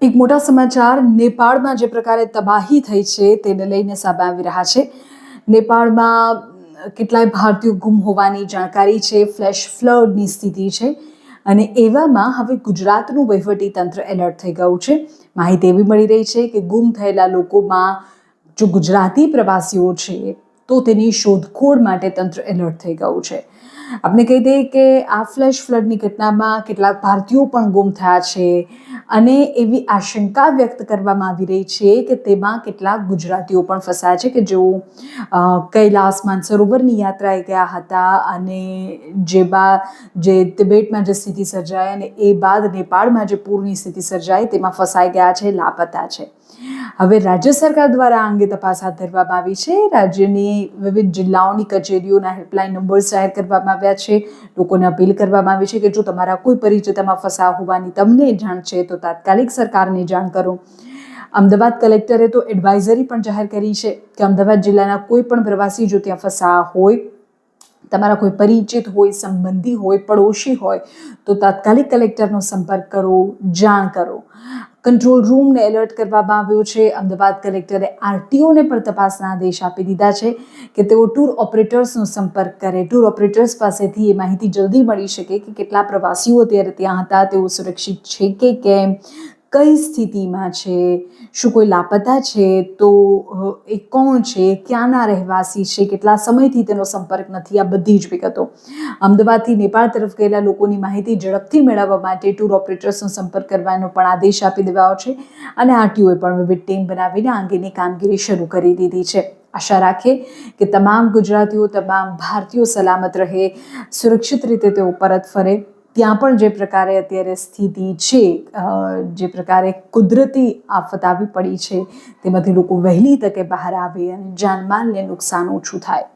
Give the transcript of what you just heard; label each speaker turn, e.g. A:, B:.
A: એક મોટા સમાચાર નેપાળમાં જે પ્રકારે તબાહી થઈ છે તેને લઈને સામે આવી રહ્યા છે. નેપાળમાં કેટલાય ભારતીયો ગુમ હોવાની જાણકારી છે, ફ્લેશ ફ્લડની સ્થિતિ છે અને એવામાં હવે ગુજરાતનું વહીવટી તંત્ર એલર્ટ થઈ ગયું છે. માહિતી એવી મળી રહી છે કે ગુમ થયેલા લોકોમાં જો ગુજરાતી પ્રવાસીઓ છે તો તેની શોધખોળ માટે તંત્ર એલર્ટ થઈ ગયું છે. આપણે કહી દઈએ કે આ ફ્લેશ ફ્લડની ઘટનામાં કેટલાક ભારતીયો પણ ગુમ થયા છે અને એવી આશંકા વ્યક્ત કરવામાં આવી રહી છે કે તેમાં કેટલાક ગુજરાતીઓ પણ ફસાયા છે કે જેઓ કૈલાસ માનસરોવરની યાત્રાએ ગયા હતા અને જે તિબેટમાં જે સ્થિતિ સર્જાઈ અને એ બાદ નેપાળમાં જે પૂરની સ્થિતિ સર્જાઈ તેમાં ફસાઈ ગયા છે, લાપતા છે. હવે રાજ્ય સરકાર દ્વારા આ અંગે તપાસ હાથ ધરવામાં આવી છે. રાજ્યની વિવિધ જિલ્લાઓની કચેરીઓના હેલ્પલાઇન નંબર્સ જાહેર કરવામાં આવ્યા છે. લોકોને અપીલ કરવામાં આવી છે કે જો તમારા કોઈ પરિચિતમાં ફસાયા હોવાની તમને જાણ છે તો તાત્કાલિક સરકારને જાણ કરો. અમદાવાદ કલેક્ટરે તો એડવાઇઝરી પણ જાહેર કરી છે કે અમદાવાદ જિલ્લાના કોઈ પણ પ્રવાસી જો ત્યાં ફસાયા હોય, તમારા કોઈ પરિચિત હોય, સંબંધી હોય, પડોશી હોય તો તાત્કાલિક કલેક્ટરનો સંપર્ક કરો, જાણ કરો. કંટ્રોલ રૂમને એલર્ટ કરવામાં આવ્યો છે. અમદાવાદ કલેક્ટરે આરટીઓને પણ તપાસના આદેશ આપી દીધા છે કે તેઓ ટૂર ઓપરેટર્સનો સંપર્ક કરે. ટૂર ઓપરેટર્સ પાસેથી એ માહિતી જલ્દી મળી શકે કે કેટલા પ્રવાસીઓ અત્યારે ત્યાં હતા, તેઓ સુરક્ષિત છે કે કેમ, કઈ સ્થિતિમાં છે, શું કોઈ લાપતા છે તો એ કોણ છે, ક્યાંના રહેવાસી છે, કેટલા સમયથી તેનો સંપર્ક નથી, આ બધી જ વિગતો. અમદાવાદથી નેપાળ તરફ ગયેલા લોકોની માહિતી ઝડપથી મેળવવા માટે ટૂર ઓપરેટર્સનો સંપર્ક કરવાનો પણ આદેશ આપી દેવાયો છે અને આરટીઓએ પણ વિવિધ ટીમ બનાવીને આ અંગેની કામગીરી શરૂ કરી દીધી છે. આશા રાખીએ કે તમામ ગુજરાતીઓ, તમામ ભારતીયો સલામત રહે, સુરક્ષિત રીતે તેઓ પરત ફરે. ત્યાં પણ જે પ્રકારે અત્યારે સ્થિતિ છે, જે પ્રકારે કુદરતી આફત આવી પડી છે તેમાંથી લોકો વહેલી તકે બહાર આવે અને જાનમાલને નુકસાન ઓછું થાય.